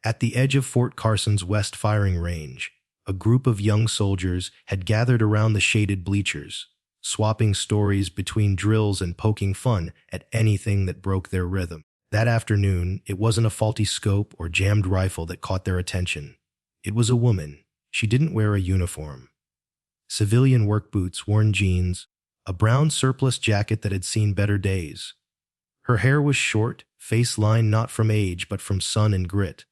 At the edge of Fort Carson's West firing range, a group of young soldiers had gathered around the shaded bleachers, swapping stories between drills and poking fun at anything that broke their rhythm. That afternoon, it wasn't a faulty scope or jammed rifle that caught their attention. It was a woman. She didn't wear a uniform. Civilian work boots, worn jeans, a brown surplus jacket that had seen better days. Her hair was short, face lined not from age but from sun and grit.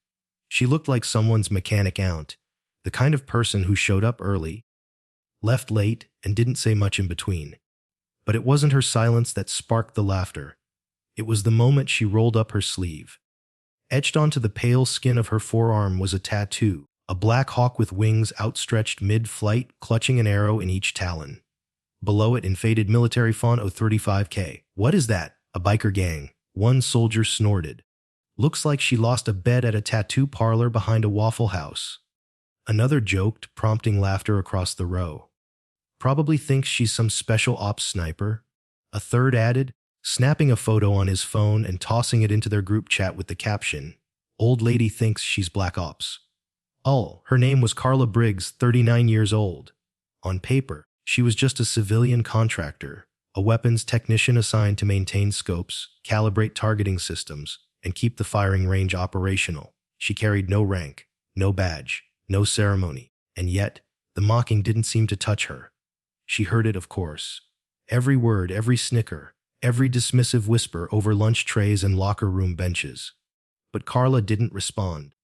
She looked like someone's mechanic aunt, the kind of person who showed up early, left late, and didn't say much in between. But it wasn't her silence that sparked the laughter. It was the moment she rolled up her sleeve. Etched onto the pale skin of her forearm was a tattoo, a black hawk with wings outstretched mid-flight, clutching an arrow in each talon. Below it, in faded military font, O35K. "What is that? A biker gang?" One soldier snorted. "Looks like she lost a bet at a tattoo parlor behind a Waffle House." Another joked, prompting laughter across the row. "Probably thinks she's some special ops sniper." A third added, snapping a photo on his phone and tossing it into their group chat with the caption, "Old lady thinks she's black ops." Oh, her name was Carla Briggs, 39 years old. On paper, she was just a civilian contractor, a weapons technician assigned to maintain scopes, calibrate targeting systems, and keep the firing range operational. She carried no rank, no badge, no ceremony, and yet, the mocking didn't seem to touch her. She heard it, of course. Every word, every snicker, every dismissive whisper over lunch trays and locker room benches. But Carla didn't respond.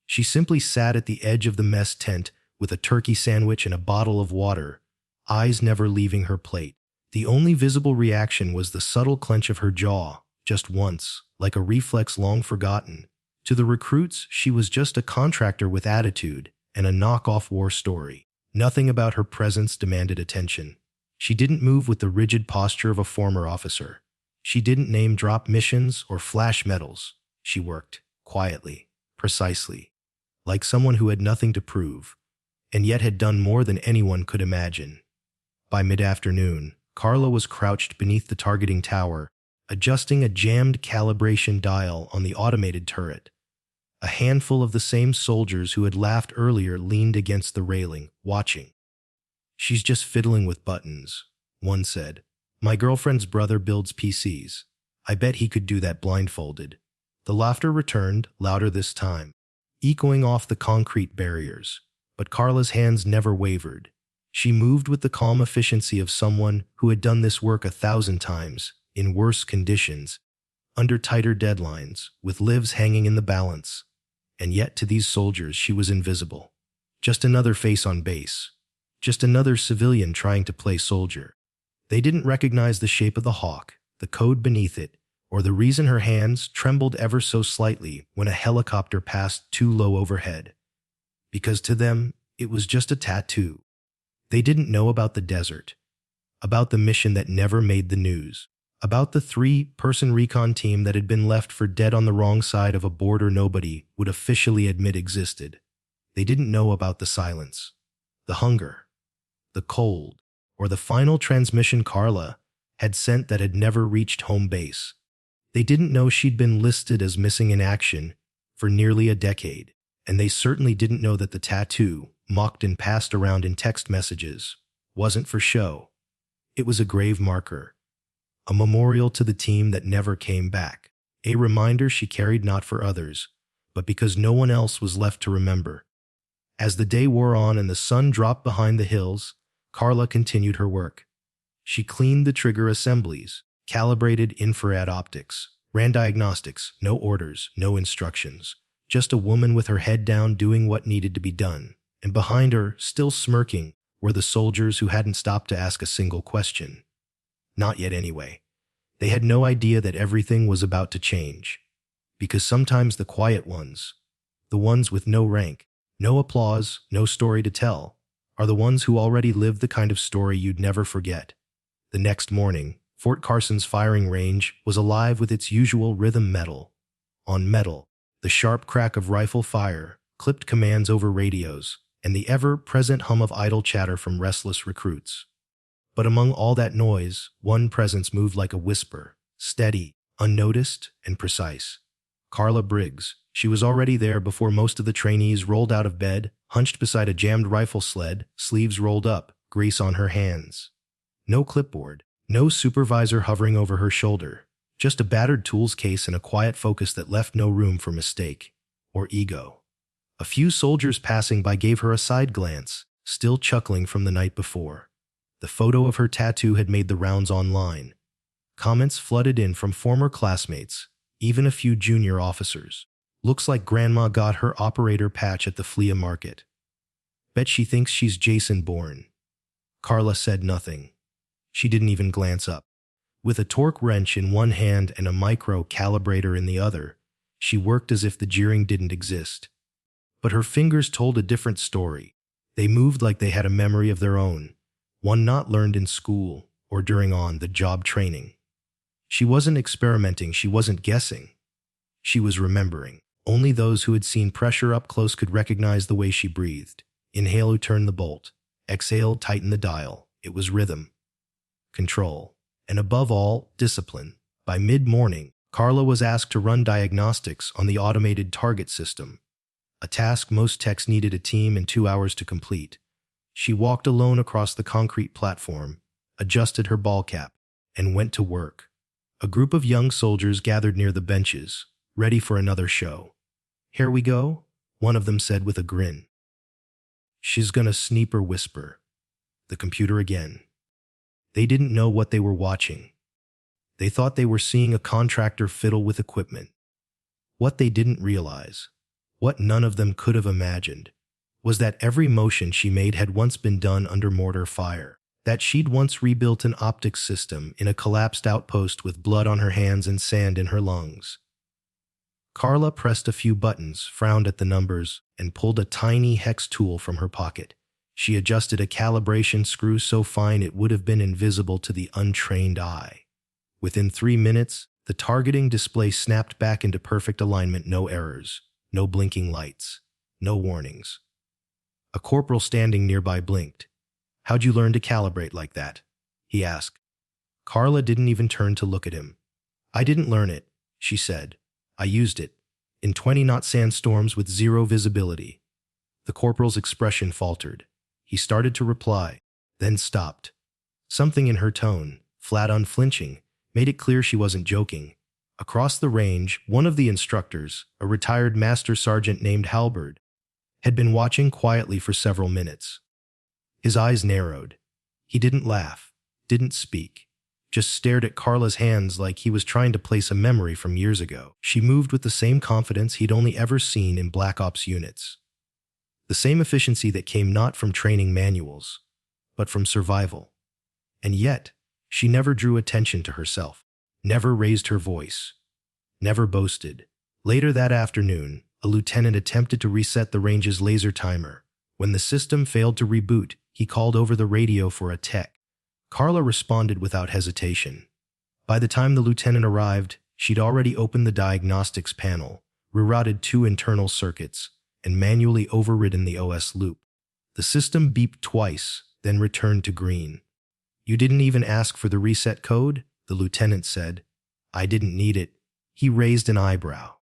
She simply sat at the edge of the mess tent with a turkey sandwich and a bottle of water, eyes never leaving her plate. The only visible reaction was the subtle clench of her jaw, just once, like a reflex long forgotten. To the recruits, she was just a contractor with attitude and a knockoff war story. Nothing about her presence demanded attention. She didn't move with the rigid posture of a former officer. She didn't name-drop missions or flash medals. She worked, quietly, precisely, like someone who had nothing to prove, and yet had done more than anyone could imagine. By mid-afternoon, Carla was crouched beneath the targeting tower, adjusting a jammed calibration dial on the automated turret. A handful of the same soldiers who had laughed earlier leaned against the railing, watching. "She's just fiddling with buttons," one said. "My girlfriend's brother builds PCs. I bet he could do that blindfolded." The laughter returned, louder this time, echoing off the concrete barriers. But Carla's hands never wavered. She moved with the calm efficiency of someone who had done this work 1,000 times, in worse conditions, under tighter deadlines, with lives hanging in the balance. And yet to these soldiers she was invisible. Just another face on base. Just another civilian trying to play soldier. They didn't recognize the shape of the hawk, the code beneath it, or the reason her hands trembled ever so slightly when a helicopter passed too low overhead. Because to them, it was just a tattoo. They didn't know about the desert, about the mission that never made the news, about the 3-person recon team that had been left for dead on the wrong side of a border nobody would officially admit existed. They didn't know about the silence, the hunger, the cold, or the final transmission Carla had sent that had never reached home base. They didn't know she'd been listed as missing in action for nearly a decade, and they certainly didn't know that the tattoo, mocked and passed around in text messages, wasn't for show. It was a grave marker, a memorial to the team that never came back, a reminder she carried not for others, but because no one else was left to remember. As the day wore on and the sun dropped behind the hills, Carla continued her work. She cleaned the trigger assemblies, calibrated infrared optics, ran diagnostics, no orders, no instructions, just a woman with her head down doing what needed to be done. And behind her, still smirking, were the soldiers who hadn't stopped to ask a single question. Not yet anyway. They had no idea that everything was about to change. Because sometimes the quiet ones, the ones with no rank, no applause, no story to tell, are the ones who already lived the kind of story you'd never forget. The next morning, Fort Carson's firing range was alive with its usual rhythm metal. On metal, the sharp crack of rifle fire, clipped commands over radios, and the ever-present hum of idle chatter from restless recruits. But among all that noise, one presence moved like a whisper, steady, unnoticed, and precise. Carla Briggs. She was already there before most of the trainees rolled out of bed, hunched beside a jammed rifle sled, sleeves rolled up, grease on her hands. No clipboard, no supervisor hovering over her shoulder, just a battered tools case and a quiet focus that left no room for mistake or ego. A few soldiers passing by gave her a side glance, still chuckling from the night before. The photo of her tattoo had made the rounds online. Comments flooded in from former classmates, even a few junior officers. Looks like Grandma got her operator patch at the flea market. Bet she thinks she's Jason Bourne. Carla said nothing. She didn't even glance up. With a torque wrench in one hand and a micro calibrator in the other, she worked as if the jeering didn't exist. But her fingers told a different story. They moved like they had a memory of their own, one not learned in school or during on-the-job training. She wasn't experimenting, she wasn't guessing. She was remembering. Only those who had seen pressure up close could recognize the way she breathed. Inhale, turn the bolt. Exhale, tighten the dial. It was rhythm, control, and above all, discipline. By mid-morning, Carla was asked to run diagnostics on the automated target system, a task most techs needed a team and 2 hours to complete. She walked alone across the concrete platform, adjusted her ball cap, and went to work. A group of young soldiers gathered near the benches, ready for another show. "Here we go," one of them said with a grin. "She's gonna sneak or whisper." The computer again. They didn't know what they were watching. They thought they were seeing a contractor fiddle with equipment. What they didn't realize, what none of them could have imagined, was that every motion she made had once been done under mortar fire, that she'd once rebuilt an optics system in a collapsed outpost with blood on her hands and sand in her lungs. Carla pressed a few buttons, frowned at the numbers, and pulled a tiny hex tool from her pocket. She adjusted a calibration screw so fine it would have been invisible to the untrained eye. Within 3 minutes, the targeting display snapped back into perfect alignment, no errors, no blinking lights, no warnings. A corporal standing nearby blinked. "How'd you learn to calibrate like that?" he asked. Carla didn't even turn to look at him. "I didn't learn it," she said. "I used it. In 20-knot sandstorms with zero visibility." The corporal's expression faltered. He started to reply, then stopped. Something in her tone, flat unflinching, made it clear she wasn't joking. Across the range, one of the instructors, a retired master sergeant named Halberd, had been watching quietly for several minutes. His eyes narrowed. He didn't laugh, didn't speak, just stared at Carla's hands like he was trying to place a memory from years ago. She moved with the same confidence he'd only ever seen in Black Ops units. The same efficiency that came not from training manuals, but from survival. And yet, she never drew attention to herself, never raised her voice, never boasted. Later that afternoon, a lieutenant attempted to reset the range's laser timer. When the system failed to reboot, he called over the radio for a tech. Carla responded without hesitation. By the time the lieutenant arrived, she'd already opened the diagnostics panel, rerouted 2 internal circuits, and manually overridden the OS loop. The system beeped twice, then returned to green. "You didn't even ask for the reset code?" the lieutenant said. "I didn't need it." He raised an eyebrow.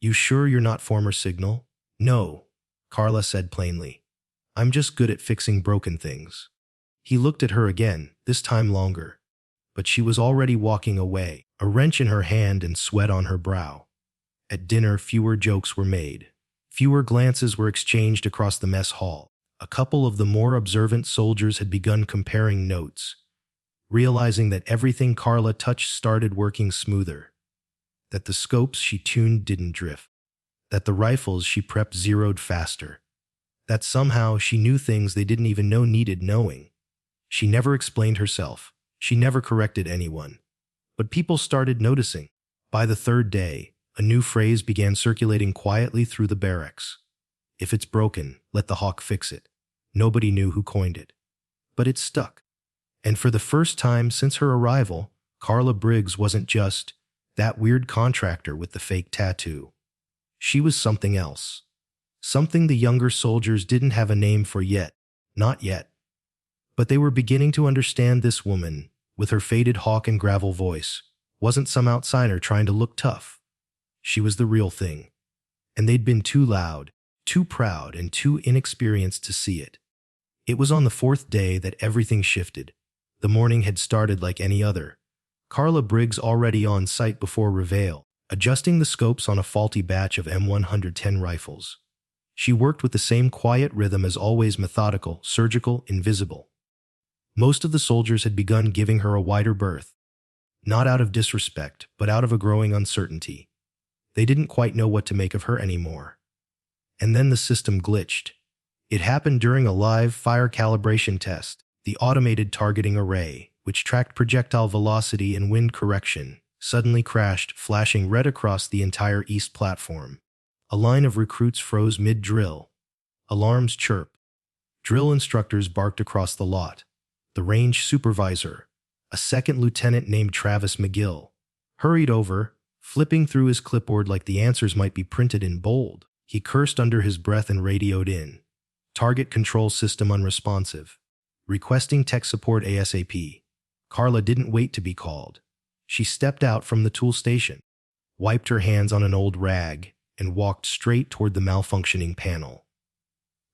"You sure you're not former Signal?" "No," Carla said plainly. "I'm just good at fixing broken things." He looked at her again, this time longer. But she was already walking away, a wrench in her hand and sweat on her brow. At dinner, fewer jokes were made. Fewer glances were exchanged across the mess hall. A couple of the more observant soldiers had begun comparing notes, realizing that everything Carla touched started working smoother, that the scopes she tuned didn't drift, that the rifles she prepped zeroed faster, that somehow she knew things they didn't even know needed knowing. She never explained herself. She never corrected anyone. But people started noticing. By the 3rd day, a new phrase began circulating quietly through the barracks. "If it's broken, let the hawk fix it." Nobody knew who coined it. But it stuck. And for the first time since her arrival, Carla Briggs wasn't just that weird contractor with the fake tattoo. She was something else. Something the younger soldiers didn't have a name for yet. Not yet. But they were beginning to understand this woman, with her faded hawk and gravel voice, wasn't some outsider trying to look tough. She was the real thing. and they'd been too loud, too proud, and too inexperienced to see it. It was on the fourth day that everything shifted. The morning had started like any other. Carla Briggs already on site before reveal, adjusting the scopes on a faulty batch of M110 rifles. She worked with the same quiet rhythm as always, methodical, surgical, invisible. Most of the soldiers had begun giving her a wider berth, not out of disrespect, but out of a growing uncertainty. They didn't quite know what to make of her anymore. And then the system glitched. It happened during a live fire calibration test. The automated targeting array, which tracked projectile velocity and wind correction, suddenly crashed, flashing red across the entire east platform. A line of recruits froze mid-drill. Alarms chirped. Drill instructors barked across the lot. The range supervisor, a second lieutenant named Travis McGill, hurried over, flipping through his clipboard like the answers might be printed in bold. He cursed under his breath and radioed in. Target control system unresponsive. Requesting tech support ASAP. Carla didn't wait to be called. She stepped out from the tool station, wiped her hands on an old rag, and walked straight toward the malfunctioning panel.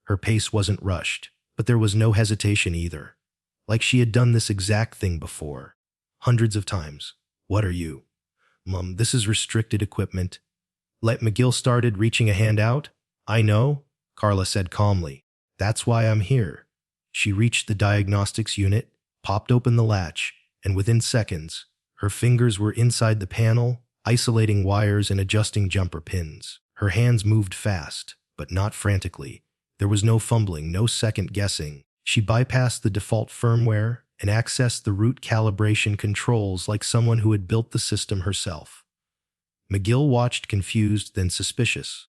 Her pace wasn't rushed, but there was no hesitation either. Like she had done this exact thing before. Hundreds of times. What are you? Mum, this is restricted equipment. McGill started, reaching a hand out. I know, Carla said calmly. That's why I'm here. She reached the diagnostics unit, popped open the latch, and within seconds, her fingers were inside the panel, isolating wires and adjusting jumper pins. Her hands moved fast, but not frantically. There was no fumbling, no second guessing. She bypassed the default firmware and accessed the root calibration controls like someone who had built the system herself. McGill watched, confused, then suspicious.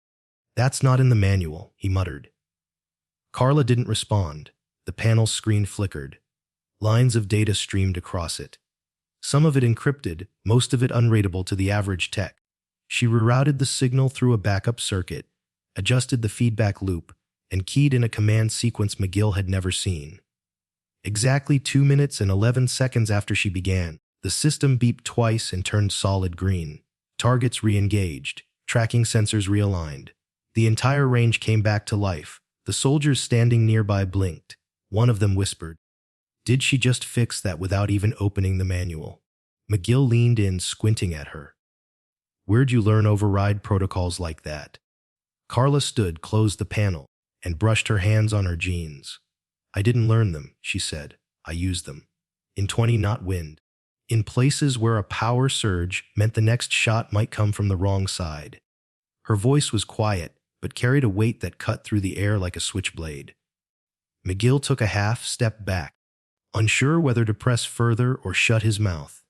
That's not in the manual, he muttered. Carla didn't respond. The panel's screen flickered. Lines of data streamed across it. Some of it encrypted, most of it unreadable to the average tech. She rerouted the signal through a backup circuit, adjusted the feedback loop, and keyed in a command sequence McGill had never seen. Exactly 2 minutes and 11 seconds after she began, the system beeped twice and turned solid green. Targets re-engaged, tracking sensors realigned. The entire range came back to life. The soldiers standing nearby blinked. One of them whispered, "Did she just fix that without even opening the manual?" McGill leaned in, squinting at her. "Where'd you learn override protocols like that?" Carla stood, closed the panel, and brushed her hands on her jeans. "I didn't learn them," she said. "I used them. In 20-knot wind. In places where a power surge meant the next shot might come from the wrong side." Her voice was quiet, but carried a weight that cut through the air like a switchblade. McGill took a half step back, unsure whether to press further or shut his mouth.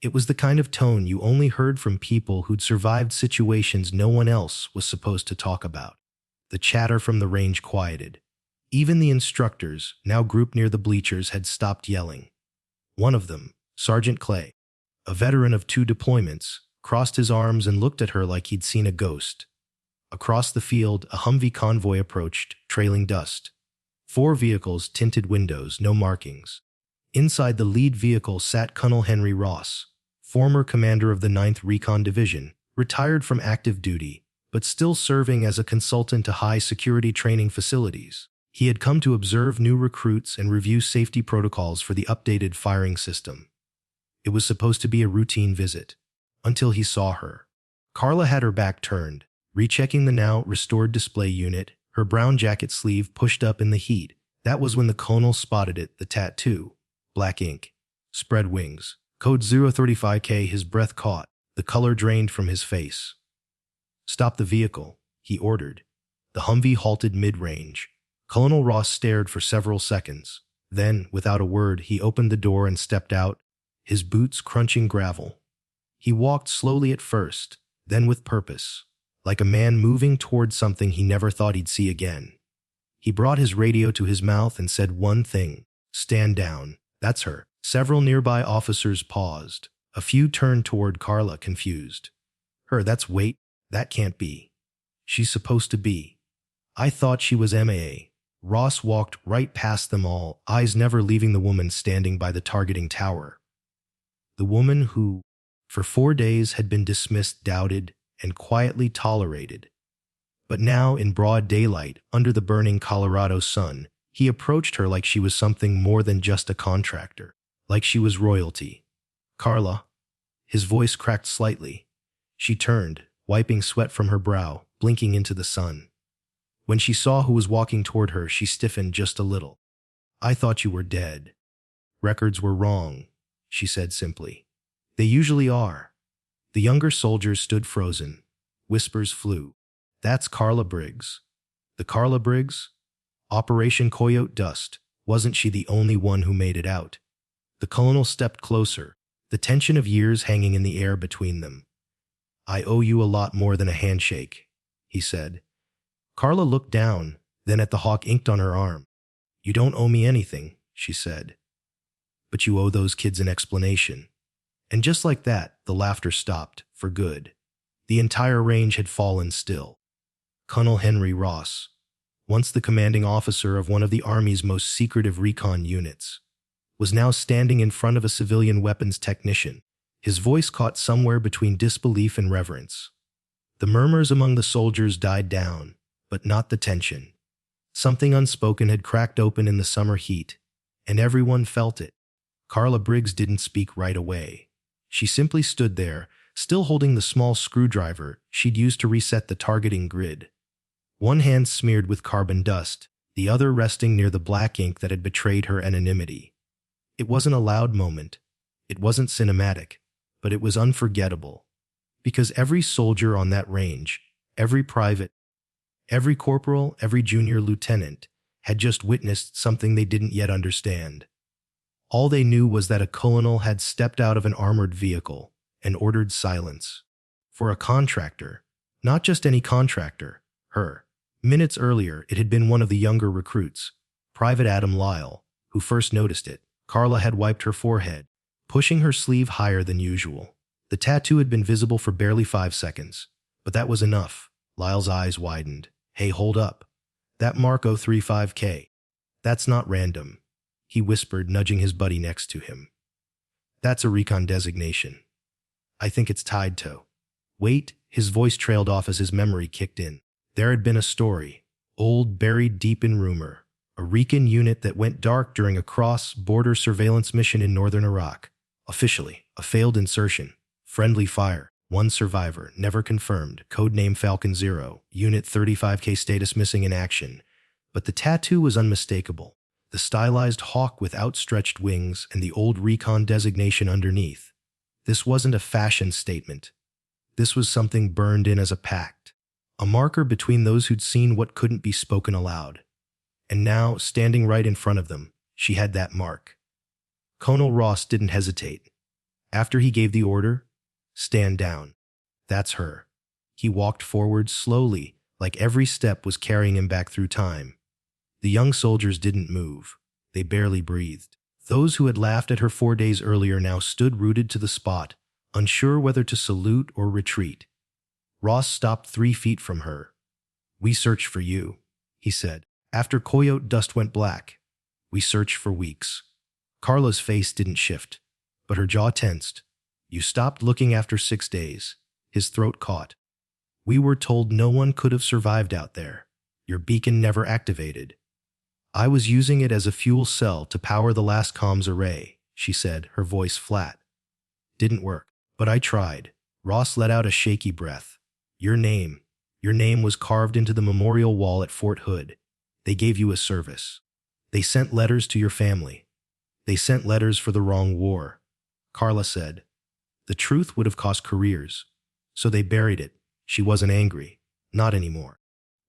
It was the kind of tone you only heard from people who'd survived situations no one else was supposed to talk about. The chatter from the range quieted. Even the instructors, now grouped near the bleachers, had stopped yelling. One of them, Sergeant Clay, a veteran of 2 deployments, crossed his arms and looked at her like he'd seen a ghost. Across the field, a Humvee convoy approached, trailing dust. 4 vehicles, tinted windows, no markings. Inside the lead vehicle sat Colonel Henry Ross, former commander of the 9th Recon Division, retired from active duty, but still serving as a consultant to high-security training facilities. He had come to observe new recruits and review safety protocols for the updated firing system. It was supposed to be a routine visit, until he saw her. Carla had her back turned, rechecking the now restored display unit, her brown jacket sleeve pushed up in the heat. That was when the colonel spotted it, the tattoo. Black ink. Spread wings. Code 035K. His breath caught. The color drained from his face. "Stop the vehicle," he ordered. The Humvee halted mid-range. Colonel Ross stared for several seconds. Then, without a word, he opened the door and stepped out, his boots crunching gravel. He walked slowly at first, then with purpose, like a man moving toward something he never thought he'd see again. He brought his radio to his mouth and said one thing, "Stand down." "That's her." Several nearby officers paused. A few turned toward Carla, confused. "Her, that's wait, that can't be. She's supposed to be. I thought she was MAA." Ross walked right past them all, eyes never leaving the woman standing by the targeting tower. The woman who, for 4 days, had been dismissed, doubted, and quietly tolerated. But now, in broad daylight, under the burning Colorado sun, he approached her like she was something more than just a contractor, like she was royalty. "Carla." His voice cracked slightly. She turned, wiping sweat from her brow, blinking into the sun. When she saw who was walking toward her, she stiffened just a little. "I thought you were dead." "Records were wrong," she said simply. "They usually are." The younger soldiers stood frozen. Whispers flew. "That's Carla Briggs." The Carla Briggs? Operation Coyote Dust. Wasn't she the only one who made it out? The colonel stepped closer, the tension of years hanging in the air between them. "I owe you a lot more than a handshake," he said. Carla looked down, then at the hawk inked on her arm. "You don't owe me anything," she said. "But you owe those kids an explanation." And just like that, the laughter stopped, for good. The entire range had fallen still. Colonel Henry Ross, once the commanding officer of one of the Army's most secretive recon units, was now standing in front of a civilian weapons technician, his voice caught somewhere between disbelief and reverence. The murmurs among the soldiers died down, but not the tension. Something unspoken had cracked open in the summer heat, and everyone felt it. Carla Briggs didn't speak right away. She simply stood there, still holding the small screwdriver she'd used to reset the targeting grid. One hand smeared with carbon dust, the other resting near the black ink that had betrayed her anonymity. It wasn't a loud moment. It wasn't cinematic, but it was unforgettable. Because every soldier on that range, every private, every corporal, every junior lieutenant, had just witnessed something they didn't yet understand. All they knew was that a colonel had stepped out of an armored vehicle and ordered silence. For a contractor, not just any contractor, her. Minutes earlier, it had been one of the younger recruits, Private Adam Lyle, who first noticed it. Carla had wiped her forehead, pushing her sleeve higher than usual. The tattoo had been visible for barely 5 seconds, but that was enough. Lyle's eyes widened. "Hey, hold up. That Mark 035K. That's not random," he whispered, nudging his buddy next to him. "That's a recon designation. I think it's tied to..." Wait, his voice trailed off as his memory kicked in. There had been a story, old, buried deep in rumor, a recon unit that went dark during a cross-border surveillance mission in northern Iraq. Officially, a failed insertion, friendly fire, one survivor, never confirmed, codename Falcon 0, Unit 35K status missing in action. But the tattoo was unmistakable. The stylized hawk with outstretched wings and the old recon designation underneath. This wasn't a fashion statement. This was something burned in as a pact, a marker between those who'd seen what couldn't be spoken aloud. And now, standing right in front of them, she had that mark. Colonel Ross didn't hesitate. After he gave the order, "Stand down." That's her. He walked forward slowly, like every step was carrying him back through time. The young soldiers didn't move. They barely breathed. Those who had laughed at her 4 days earlier now stood rooted to the spot, unsure whether to salute or retreat. Ross stopped 3 feet from her. "We searched for you," he said. "After Coyote Dust went black, we searched for weeks." Carla's face didn't shift, but her jaw tensed. "You stopped looking after 6 days." His throat caught. "We were told no one could have survived out there. Your beacon never activated." "I was using it as a fuel cell to power the last comms array," she said, her voice flat. "Didn't work, but I tried." Ross let out a shaky breath. Your name was carved into the memorial wall at Fort Hood. They gave you a service. They sent letters to your family. They sent letters for the wrong war." Carla said. The truth would have cost careers. So they buried it. She wasn't angry. Not anymore.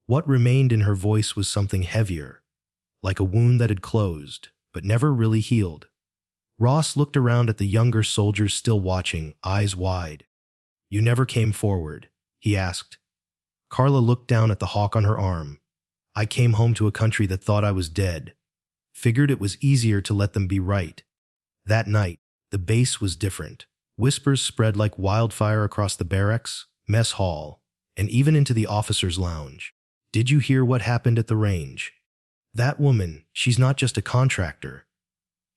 What remained in her voice was something heavier, like a wound that had closed, but never really healed. Ross looked around at the younger soldiers still watching, eyes wide. "You never came forward?" he asked. Carla looked down at the hawk on her arm. "I came home to a country that thought I was dead. Figured it was easier to let them be right." That night, the base was different. Whispers spread like wildfire across the barracks, mess hall, and even into the officers' lounge. "Did you hear what happened at the range? That woman, she's not just a contractor.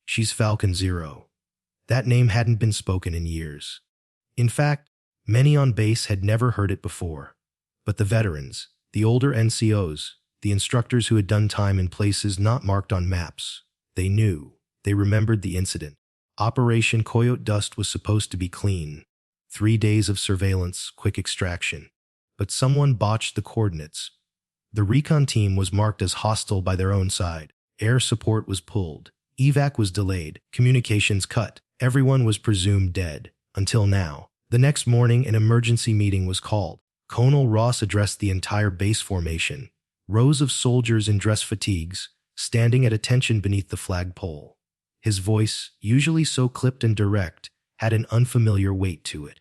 She's Falcon 0. That name hadn't been spoken in years. In fact, Many on base had never heard it before. But the veterans, the older NCOs, the instructors who had done time in places not marked on maps, they knew. They remembered the incident. Operation Coyote Dust was supposed to be clean. 3 days of surveillance, quick extraction. But someone botched the coordinates. The recon team was marked as hostile by their own side. Air support was pulled. Evac was delayed. Communications cut. Everyone was presumed dead. Until now. The next morning, an emergency meeting was called. Colonel Ross addressed the entire base formation. Rows of soldiers in dress fatigues, standing at attention beneath the flagpole. His voice, usually so clipped and direct, had an unfamiliar weight to it.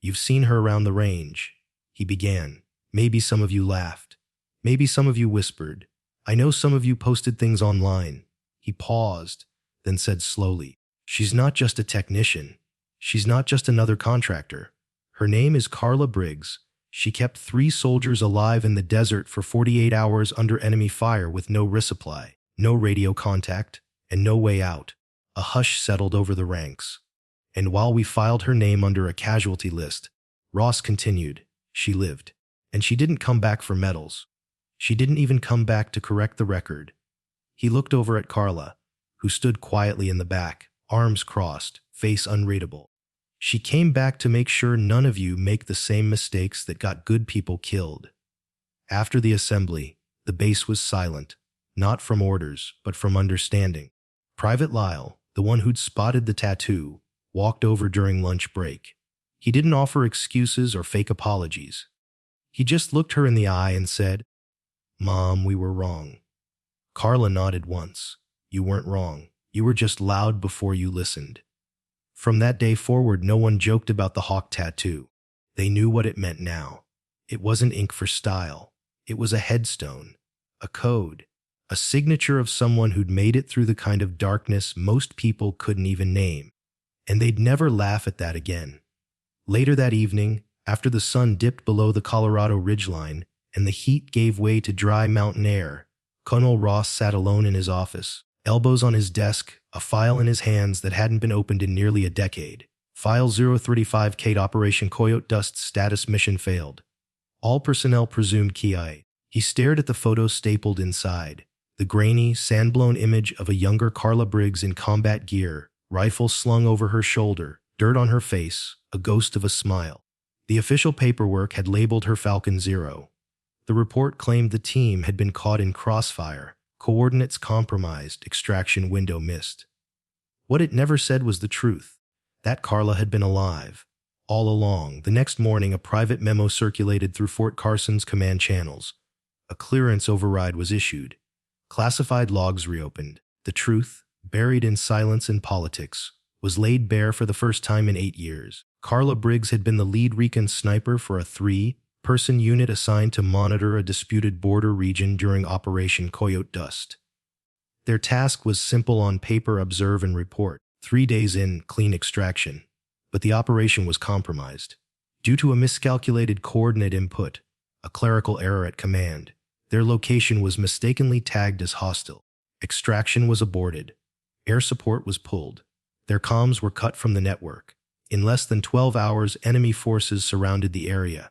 "You've seen her around the range," he began. "Maybe some of you laughed. Maybe some of you whispered. I know some of you posted things online." He paused, then said slowly, "She's not just a technician. She's not just another contractor. Her name is Carla Briggs. She kept 3 soldiers alive in the desert for 48 hours under enemy fire with no resupply, no radio contact, and no way out." A hush settled over the ranks. "And while we filed her name under a casualty list," Ross continued, "she lived. And she didn't come back for medals. She didn't even come back to correct the record." He looked over at Carla, who stood quietly in the back, arms crossed, face unreadable. "She came back to make sure none of you make the same mistakes that got good people killed." After the assembly, the base was silent, not from orders, but from understanding. Private Lyle, the one who'd spotted the tattoo, walked over during lunch break. He didn't offer excuses or fake apologies. He just looked her in the eye and said, "Mom, we were wrong." Carla nodded once. "You weren't wrong. You were just loud before you listened." From that day forward, no one joked about the hawk tattoo. They knew what it meant now. It wasn't ink for style. It was a headstone, a code, a signature of someone who'd made it through the kind of darkness most people couldn't even name. And they'd never laugh at that again. Later that evening, after the sun dipped below the Colorado ridgeline and the heat gave way to dry mountain air, Colonel Ross sat alone in his office, elbows on his desk, a file in his hands that hadn't been opened in nearly a decade. File 035 Kate Operation Coyote Dust status mission failed. All personnel presumed KIA. He stared at the photo stapled inside. The grainy, sand-blown image of a younger Carla Briggs in combat gear, rifle slung over her shoulder, dirt on her face, a ghost of a smile. The official paperwork had labeled her Falcon 0. The report claimed the team had been caught in crossfire, coordinates compromised, extraction window missed. What it never said was the truth, that Carla had been alive. All along, the next morning a private memo circulated through Fort Carson's command channels. A clearance override was issued. Classified logs reopened. The truth, buried in silence and politics, was laid bare for the first time in 8 years. Carla Briggs had been the lead recon sniper for a 3-person unit assigned to monitor a disputed border region during Operation Coyote Dust. Their task was simple on paper: observe and report. 3 days in, clean extraction. But the operation was compromised. Due to a miscalculated coordinate input, a clerical error at command, their location was mistakenly tagged as hostile. Extraction was aborted. Air support was pulled. Their comms were cut from the network. In less than 12 hours, enemy forces surrounded the area.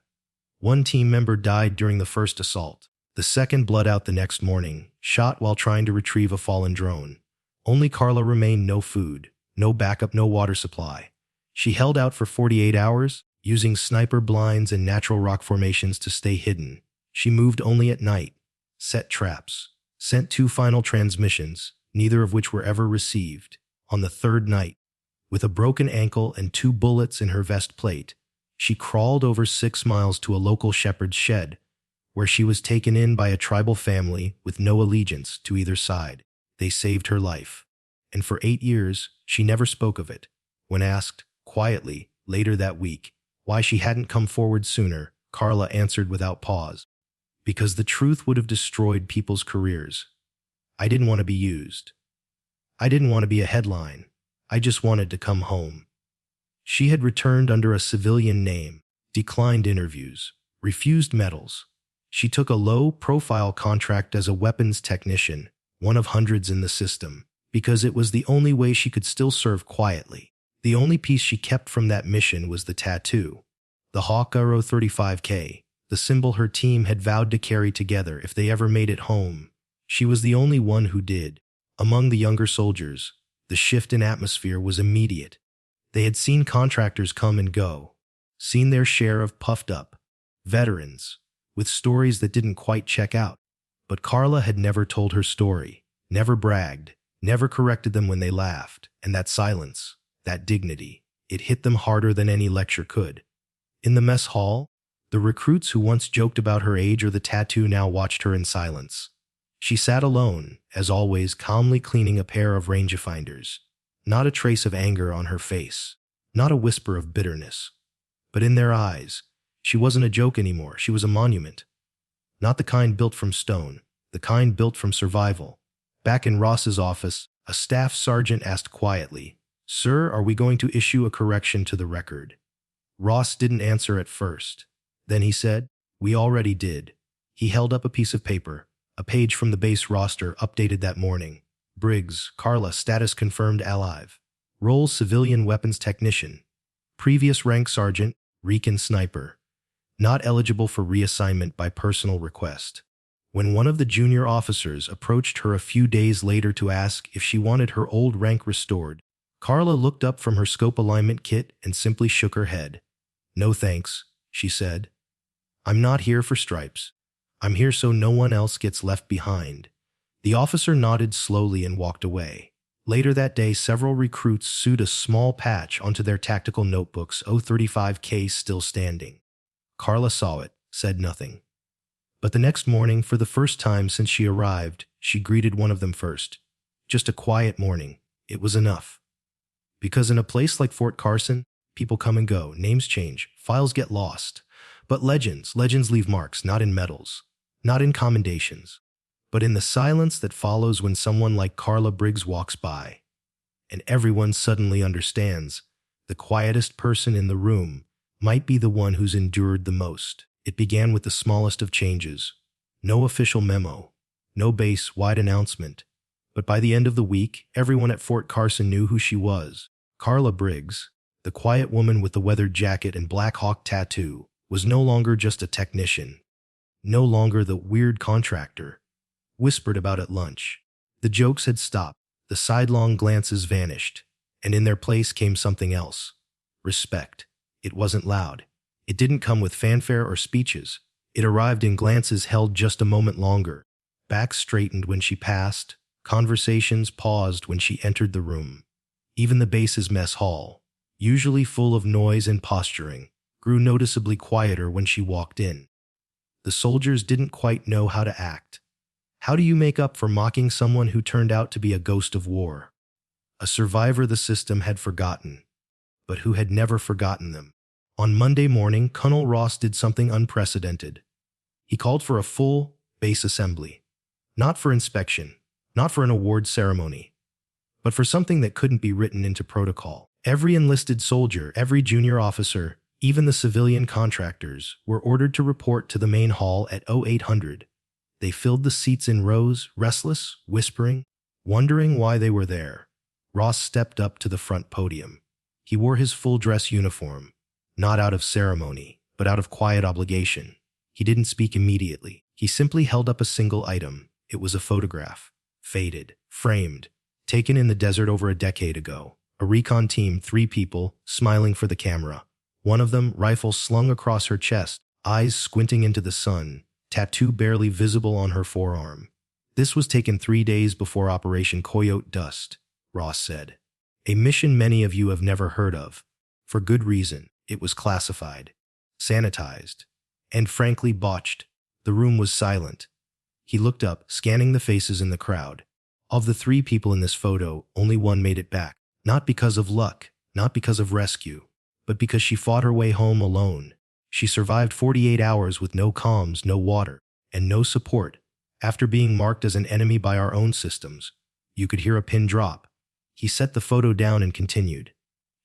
1 team member died during the first assault. The second bled out the next morning, shot while trying to retrieve a fallen drone. Only Carla remained: no food, no backup, no water supply. She held out for 48 hours, using sniper blinds and natural rock formations to stay hidden. She moved only at night, set traps, sent 2 final transmissions, neither of which were ever received. On the 3rd night, with a broken ankle and 2 bullets in her vest plate, she crawled over 6 miles to a local shepherd's shed, where she was taken in by a tribal family with no allegiance to either side. They saved her life. And for 8 years, she never spoke of it. When asked, quietly, later that week, why she hadn't come forward sooner, Carla answered without pause, "Because the truth would have destroyed people's careers. I didn't want to be used. I didn't want to be a headline. I just wanted to come home." She had returned under a civilian name, declined interviews, refused medals. She took a low-profile contract as a weapons technician, one of hundreds in the system, because it was the only way she could still serve quietly. The only piece she kept from that mission was the tattoo, The Hawk Arrow 35K, the symbol her team had vowed to carry together if they ever made it home. She was the only one who did. Among the younger soldiers, the shift in atmosphere was immediate. They had seen contractors come and go, seen their share of puffed-up veterans with stories that didn't quite check out. But Carla had never told her story, never bragged, never corrected them when they laughed, and that silence, that dignity, it hit them harder than any lecture could. In the mess hall, the recruits who once joked about her age or the tattoo now watched her in silence. She sat alone, as always, calmly cleaning a pair of rangefinders. Not a trace of anger on her face, not a whisper of bitterness. But in their eyes, she wasn't a joke anymore, she was a monument. Not the kind built from stone, the kind built from survival. Back in Ross's office, a staff sergeant asked quietly, "Sir, are we going to issue a correction to the record?" Ross didn't answer at first. Then he said, "We already did." He held up a piece of paper, a page from the base roster updated that morning. Briggs, Carla, status confirmed alive. Role civilian weapons technician. Previous rank sergeant, recon sniper. Not eligible for reassignment by personal request. When one of the junior officers approached her a few days later to ask if she wanted her old rank restored, Carla looked up from her scope alignment kit and simply shook her head. "No thanks," she said. "I'm not here for stripes. I'm here so no one else gets left behind." The officer nodded slowly and walked away. Later that day, several recruits sewed a small patch onto their tactical notebooks, O35K still standing. Carla saw it, said nothing. But the next morning, for the first time since she arrived, she greeted one of them first. Just a quiet morning. It was enough. Because in a place like Fort Carson, people come and go, names change, files get lost. But legends leave marks, not in medals, not in commendations, but in the silence that follows when someone like Carla Briggs walks by. And everyone suddenly understands. The quietest person in the room might be the one who's endured the most. It began with the smallest of changes. No official memo, no base-wide announcement. But by the end of the week, everyone at Fort Carson knew who she was. Carla Briggs, the quiet woman with the weathered jacket and Black Hawk tattoo, was no longer just a technician. No longer the weird contractor whispered about at lunch. The jokes had stopped, the sidelong glances vanished, and in their place came something else. Respect. It wasn't loud. It didn't come with fanfare or speeches. It arrived in glances held just a moment longer. Backs straightened when she passed. Conversations paused when she entered the room. Even the base's mess hall, usually full of noise and posturing, grew noticeably quieter when she walked in. The soldiers didn't quite know how to act. How do you make up for mocking someone who turned out to be a ghost of war? A survivor the system had forgotten, but who had never forgotten them. On Monday morning, Colonel Ross did something unprecedented. He called for a full base assembly. Not for inspection, not for an award ceremony, but for something that couldn't be written into protocol. Every enlisted soldier, every junior officer, even the civilian contractors, were ordered to report to the main hall at 0800. They filled the seats in rows, restless, whispering, wondering why they were there. Ross stepped up to the front podium. He wore his full-dress uniform. Not out of ceremony, but out of quiet obligation. He didn't speak immediately. He simply held up a single item. It was a photograph. Faded, framed, taken in the desert over a decade ago. A recon team, 3 people, smiling for the camera. One of them, rifle slung across her chest, eyes squinting into the sun, tattoo barely visible on her forearm. This was taken 3 days before Operation Coyote Dust, Ross said. A mission many of you have never heard of. For good reason. It was classified, sanitized, and frankly botched. The room was silent. He looked up, scanning the faces in the crowd. Of the 3 people in this photo, only one made it back. Not because of luck, not because of rescue, but because she fought her way home alone. She survived 48 hours with no comms, no water, and no support. After being marked as an enemy by our own systems, you could hear a pin drop. He set the photo down and continued.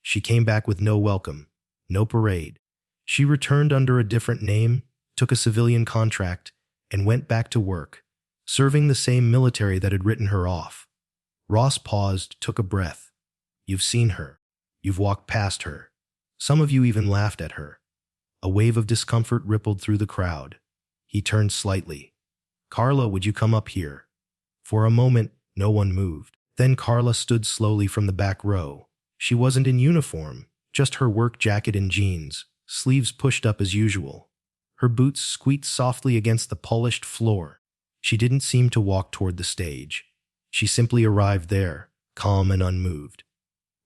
She came back with no welcome. No parade. She returned under a different name, took a civilian contract, and went back to work, serving the same military that had written her off. Ross paused, took a breath. You've seen her. You've walked past her. Some of you even laughed at her. A wave of discomfort rippled through the crowd. He turned slightly. "Carla, would you come up here?" For a moment, no one moved. Then Carla stood slowly from the back row. She wasn't in uniform, just her work jacket and jeans, sleeves pushed up as usual. Her boots squeaked softly against the polished floor. She didn't seem to walk toward the stage. She simply arrived there, calm and unmoved.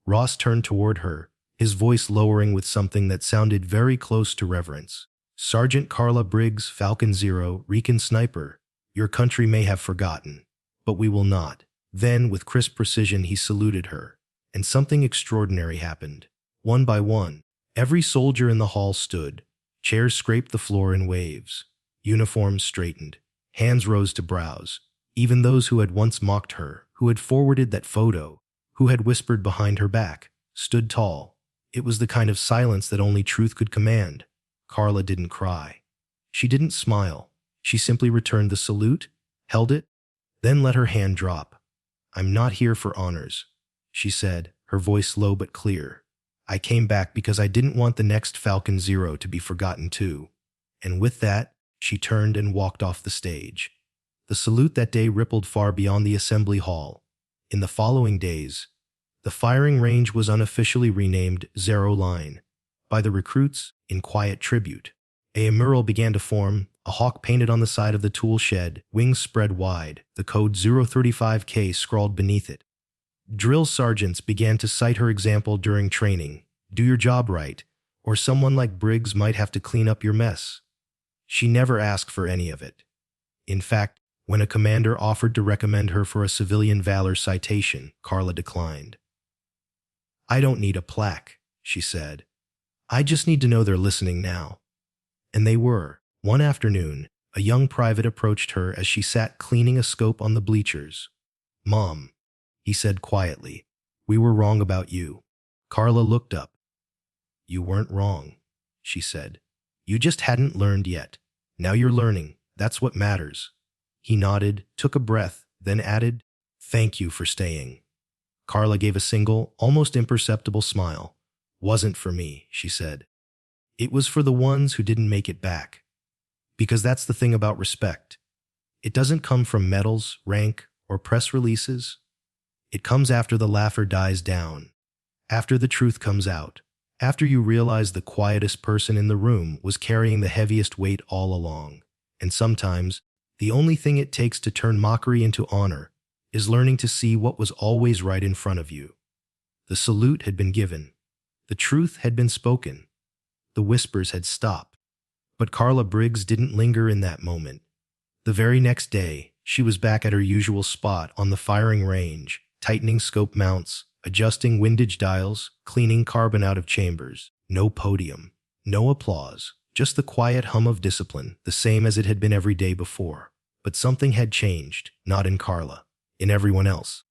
Ross turned toward her, his voice lowering with something that sounded very close to reverence. "Sergeant Carla Briggs, Falcon Zero, Recon Sniper, your country may have forgotten, but we will not." Then, with crisp precision, he saluted her, and something extraordinary happened. One by one, every soldier in the hall stood. Chairs scraped the floor in waves. Uniforms straightened. Hands rose to brows. Even those who had once mocked her, who had forwarded that photo, who had whispered behind her back, stood tall. It was the kind of silence that only truth could command. Carla didn't cry. She didn't smile. She simply returned the salute, held it, then let her hand drop. "I'm not here for honors," she said, her voice low but clear. "I came back because I didn't want the next Falcon Zero to be forgotten too." And with that, she turned and walked off the stage. The salute that day rippled far beyond the assembly hall. In the following days, the firing range was unofficially renamed Zero Line by the recruits in quiet tribute. A mural began to form, a hawk painted on the side of the tool shed, wings spread wide, the code 035K scrawled beneath it. Drill sergeants began to cite her example during training. "Do your job right, or someone like Briggs might have to clean up your mess." She never asked for any of it. In fact, when a commander offered to recommend her for a civilian valor citation, Carla declined. "I don't need a plaque," she said. "I just need to know they're listening now." And they were. One afternoon, a young private approached her as she sat cleaning a scope on the bleachers. "Mom," he said quietly, "we were wrong about you." Carla looked up. "You weren't wrong," she said. "You just hadn't learned yet. Now you're learning. That's what matters." He nodded, took a breath, then added, "Thank you for staying." Carla gave a single, almost imperceptible smile. "Wasn't for me," she said. "It was for the ones who didn't make it back." Because that's the thing about respect. It doesn't come from medals, rank, or press releases. It comes after the laughter dies down, after the truth comes out, after you realize the quietest person in the room was carrying the heaviest weight all along. And sometimes, the only thing it takes to turn mockery into honor is learning to see what was always right in front of you. The salute had been given. The truth had been spoken. The whispers had stopped. But Carla Briggs didn't linger in that moment. The very next day, she was back at her usual spot on the firing range, tightening scope mounts, adjusting windage dials, cleaning carbon out of chambers. No podium, no applause, just the quiet hum of discipline, the same as it had been every day before. But something had changed, not in Carla, in everyone else.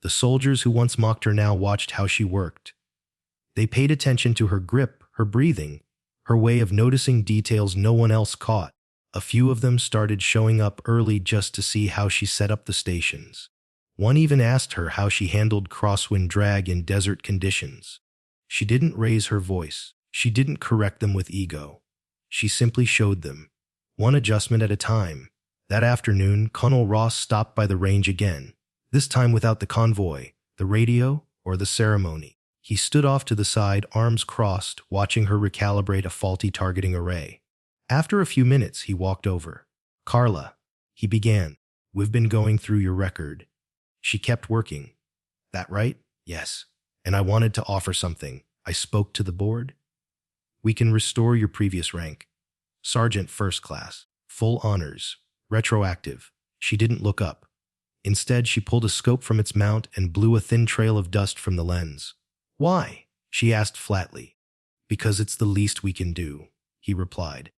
The soldiers who once mocked her now watched how she worked. They paid attention to her grip, her breathing, her way of noticing details no one else caught. A few of them started showing up early just to see how she set up the stations. One even asked her how she handled crosswind drag in desert conditions. She didn't raise her voice. She didn't correct them with ego. She simply showed them, one adjustment at a time. That afternoon, Colonel Ross stopped by the range again, this time without the convoy, the radio, or the ceremony. He stood off to the side, arms crossed, watching her recalibrate a faulty targeting array. After a few minutes, he walked over. "Carla," he began, "we've been going through your record." She kept working. "That right?" "Yes. And I wanted to offer something." I spoke to the board. "We can restore your previous rank. Sergeant First Class. Full honors. Retroactive." She didn't look up. Instead, she pulled a scope from its mount and blew a thin trail of dust from the lens. "Why?" she asked flatly. "Because it's the least we can do," he replied.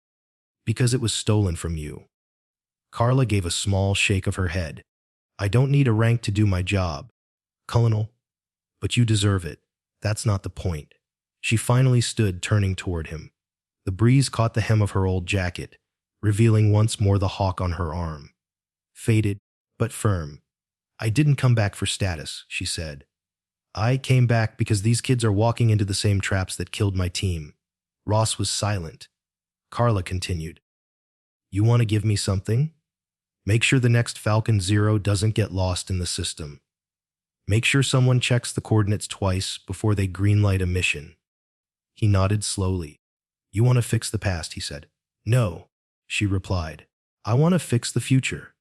"Because it was stolen from you." Carla gave a small shake of her head. "I don't need a rank to do my job, Colonel. But you deserve it. That's not the point." She finally stood, turning toward him. The breeze caught the hem of her old jacket, revealing once more the hawk on her arm. Faded, but firm. "I didn't come back for status," she said. "I came back because these kids are walking into the same traps that killed my team. Ross was silent. Carla continued. You want to give me something? Make sure the next Falcon Zero doesn't get lost in the system. Make sure someone checks the coordinates twice before they greenlight a mission. He nodded slowly. You want to fix the past, he said. No, she replied. I want to fix the future.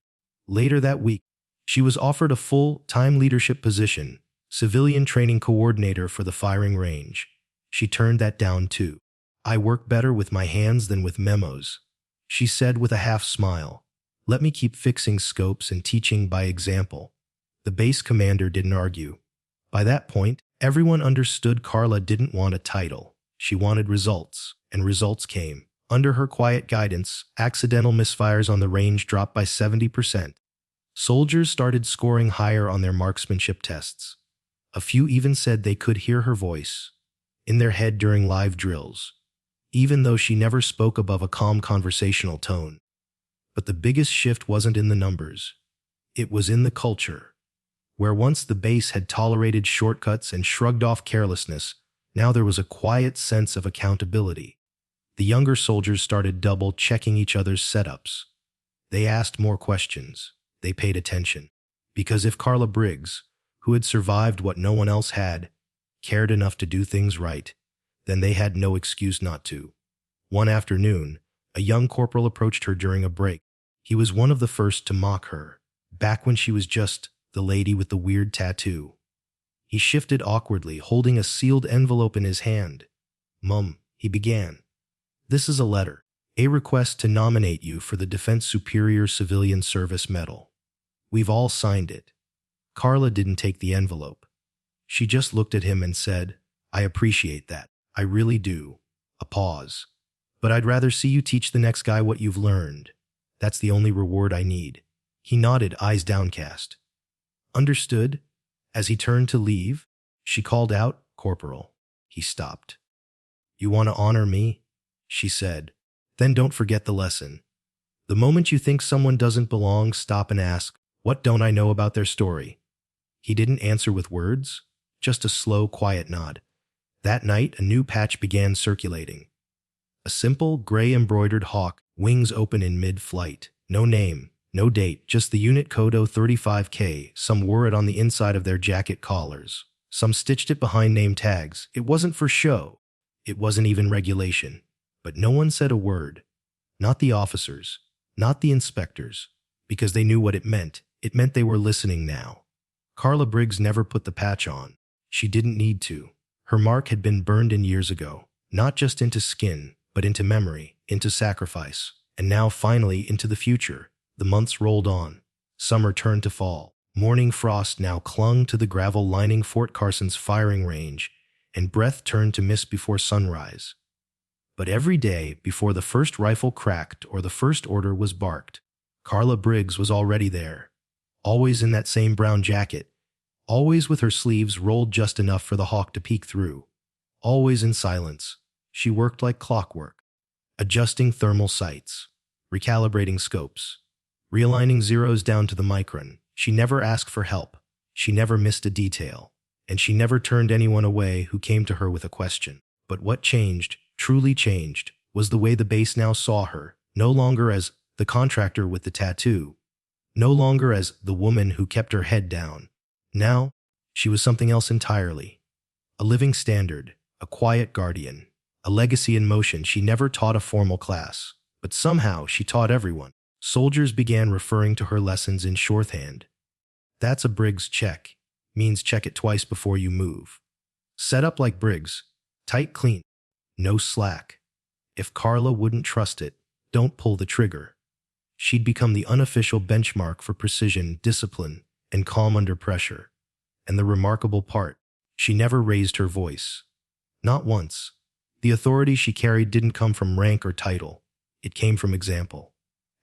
Later that week, she was offered a full-time leadership position, civilian training coordinator for the firing range. She turned that down too. I work better with my hands than with memos, she said with a half smile. Let me keep fixing scopes and teaching by example. The base commander didn't argue. By that point, everyone understood Carla didn't want a title. She wanted results, and results came. Under her quiet guidance, accidental misfires on the range dropped by 70%. Soldiers started scoring higher on their marksmanship tests. A few even said they could hear her voice in their head during live drills, even though she never spoke above a calm conversational tone. But the biggest shift wasn't in the numbers. It was in the culture. Where once the base had tolerated shortcuts and shrugged off carelessness, now there was a quiet sense of accountability. The younger soldiers started double-checking each other's setups. They asked more questions. They paid attention. Because if Carla Briggs, who had survived what no one else had, cared enough to do things right, then they had no excuse not to. One afternoon, a young corporal approached her during a break. He was one of the first to mock her, back when she was just the lady with the weird tattoo. He shifted awkwardly, holding a sealed envelope in his hand. Mum, he began. This is a letter, a request to nominate you for the Defense Superior Civilian Service Medal. We've all signed it. Carla didn't take the envelope. She just looked at him and said, I appreciate that. I really do. A pause. But I'd rather see you teach the next guy what you've learned. That's the only reward I need. He nodded, eyes downcast. Understood? As he turned to leave, she called out, Corporal. He stopped. You want to honor me? She said. Then don't forget the lesson. The moment you think someone doesn't belong, stop and ask, what don't I know about their story? He didn't answer with words, just a slow, quiet nod. That night, a new patch began circulating. A simple, gray-embroidered hawk, wings open in mid-flight. No name, no date, just the unit code 035K. Some wore it on the inside of their jacket collars. Some stitched it behind name tags. It wasn't for show. It wasn't even regulation. But no one said a word. Not the officers, not the inspectors, because they knew what it meant. It meant they were listening now. Carla Briggs never put the patch on. She didn't need to. Her mark had been burned in years ago, not just into skin, but into memory, into sacrifice, and now finally into the future. The months rolled on. Summer turned to fall. Morning frost now clung to the gravel lining Fort Carson's firing range, and breath turned to mist before sunrise. But every day, before the first rifle cracked or the first order was barked, Carla Briggs was already there, always in that same brown jacket, always with her sleeves rolled just enough for the hawk to peek through, always in silence. She worked like clockwork, adjusting thermal sights, recalibrating scopes, realigning zeros down to the micron. She never asked for help, she never missed a detail, and she never turned anyone away who came to her with a question. But what changed, truly changed, was the way the base now saw her, no longer as the contractor with the tattoo, no longer as the woman who kept her head down. Now, she was something else entirely. A living standard, a quiet guardian, a legacy in motion. She never taught a formal class, but somehow she taught everyone. Soldiers began referring to her lessons in shorthand. That's a Briggs check, means check it twice before you move. Set up like Briggs, tight, clean, no slack. If Carla wouldn't trust it, don't pull the trigger. She'd become the unofficial benchmark for precision, discipline, and calm under pressure. And the remarkable part, she never raised her voice. Not once. The authority she carried didn't come from rank or title. It came from example.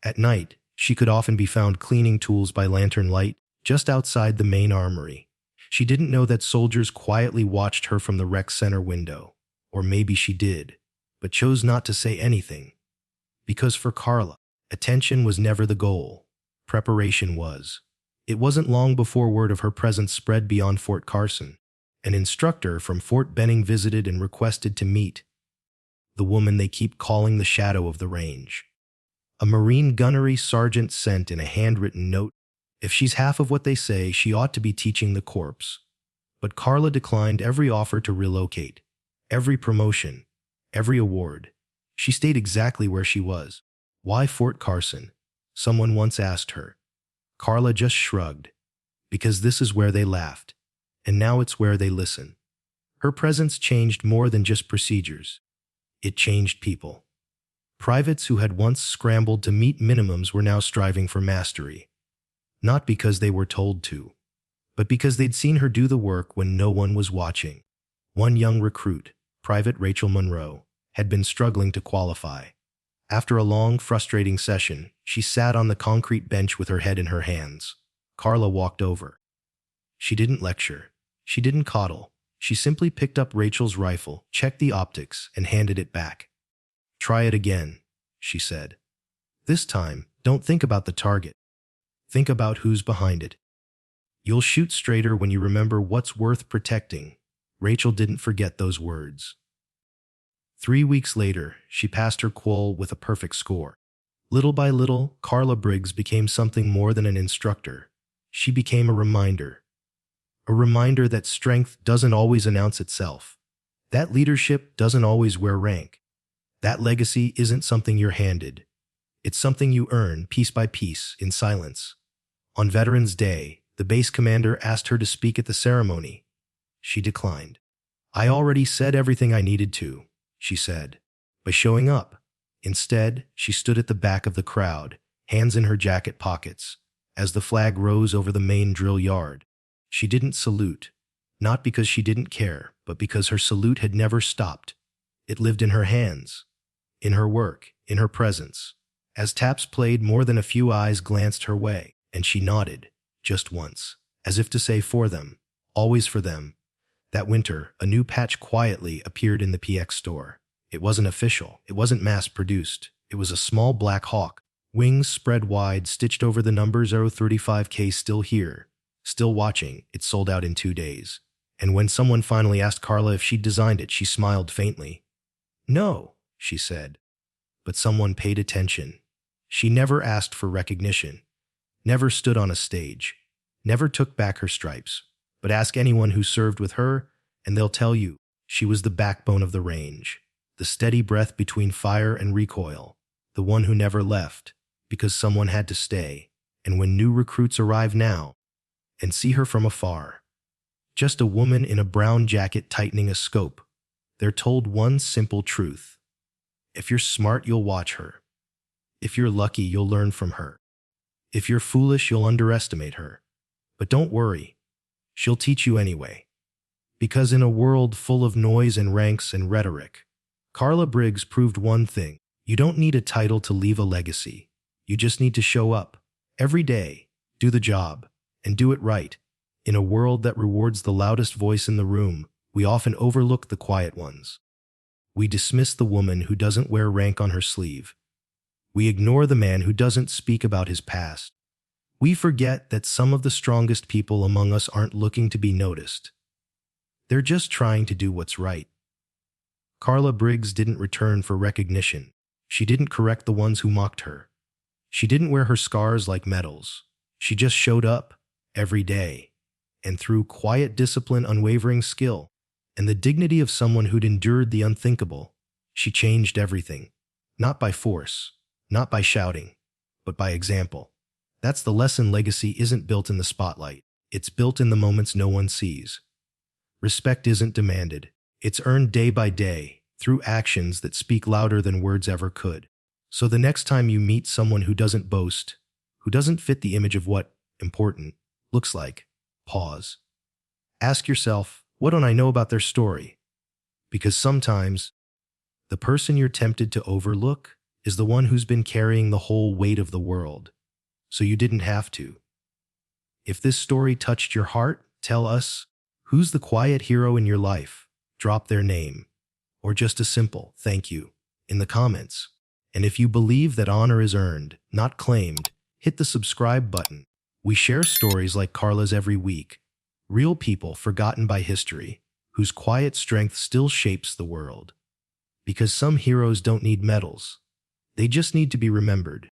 At night, she could often be found cleaning tools by lantern light, just outside the main armory. She didn't know that soldiers quietly watched her from the rec center window. Or maybe she did, but chose not to say anything. Because for Carla, attention was never the goal. Preparation was. It wasn't long before word of her presence spread beyond Fort Carson. An instructor from Fort Benning visited and requested to meet the woman they keep calling the Shadow of the Range. A Marine gunnery sergeant sent in a handwritten note, "If she's half of what they say, she ought to be teaching the corps." But Carla declined every offer to relocate, every promotion, every award. She stayed exactly where she was. Why Fort Carson? Someone once asked her. Carla just shrugged. Because this is where they laughed, and now it's where they listen. Her presence changed more than just procedures. It changed people. Privates who had once scrambled to meet minimums were now striving for mastery. Not because they were told to, but because they'd seen her do the work when no one was watching. One young recruit, Private Rachel Monroe, had been struggling to qualify. After a long, frustrating session, she sat on the concrete bench with her head in her hands. Carla walked over. She didn't lecture. She didn't coddle. She simply picked up Rachel's rifle, checked the optics, and handed it back. "Try it again," she said. "This time, don't think about the target. Think about who's behind it. You'll shoot straighter when you remember what's worth protecting." Rachel didn't forget those words. 3 weeks later, she passed her qual with a perfect score. Little by little, Carla Briggs became something more than an instructor. She became a reminder. A reminder that strength doesn't always announce itself. That leadership doesn't always wear rank. That legacy isn't something you're handed. It's something you earn piece by piece in silence. On Veterans Day, the base commander asked her to speak at the ceremony. She declined. "I already said everything I needed to," she said, by showing up. Instead, she stood at the back of the crowd, hands in her jacket pockets, as the flag rose over the main drill yard. She didn't salute, not because she didn't care, but because her salute had never stopped. It lived in her hands, in her work, in her presence. As taps played, more than a few eyes glanced her way, and she nodded, just once, as if to say for them, always for them. That winter, a new patch quietly appeared in the PX store. It wasn't official, it wasn't mass-produced. It was a small black hawk, wings spread wide, stitched over the number 035K. Still here, still watching. It sold out in 2 days. And when someone finally asked Carla if she'd designed it, she smiled faintly. "No," she said. But someone paid attention. She never asked for recognition, never stood on a stage, never took back her stripes. But ask anyone who served with her, and they'll tell you she was the backbone of the range, the steady breath between fire and recoil, the one who never left, because someone had to stay. And when new recruits arrive now and see her from afar, just a woman in a brown jacket tightening a scope, they're told one simple truth. If you're smart, you'll watch her. If you're lucky, you'll learn from her. If you're foolish, you'll underestimate her. But don't worry. She'll teach you anyway. Because in a world full of noise and ranks and rhetoric, Carla Briggs proved one thing. You don't need a title to leave a legacy. You just need to show up every day, do the job, and do it right. In a world that rewards the loudest voice in the room, we often overlook the quiet ones. We dismiss the woman who doesn't wear rank on her sleeve. We ignore the man who doesn't speak about his past. We forget that some of the strongest people among us aren't looking to be noticed. They're just trying to do what's right. Carla Briggs didn't return for recognition. She didn't correct the ones who mocked her. She didn't wear her scars like medals. She just showed up every day. And through quiet discipline, unwavering skill, and the dignity of someone who'd endured the unthinkable, she changed everything. Not by force, not by shouting, but by example. That's the lesson. Legacy isn't built in the spotlight. It's built in the moments no one sees. Respect isn't demanded. It's earned day by day, through actions that speak louder than words ever could. So the next time you meet someone who doesn't boast, who doesn't fit the image of what important looks like, pause. Ask yourself, what don't I know about their story? Because sometimes, the person you're tempted to overlook is the one who's been carrying the whole weight of the world. So you didn't have to. If this story touched your heart, tell us, who's the quiet hero in your life? Drop their name, or just a simple thank you, in the comments. And if you believe that honor is earned, not claimed, hit the subscribe button. We share stories like Carla's every week. Real people forgotten by history, whose quiet strength still shapes the world. Because some heroes don't need medals. They just need to be remembered.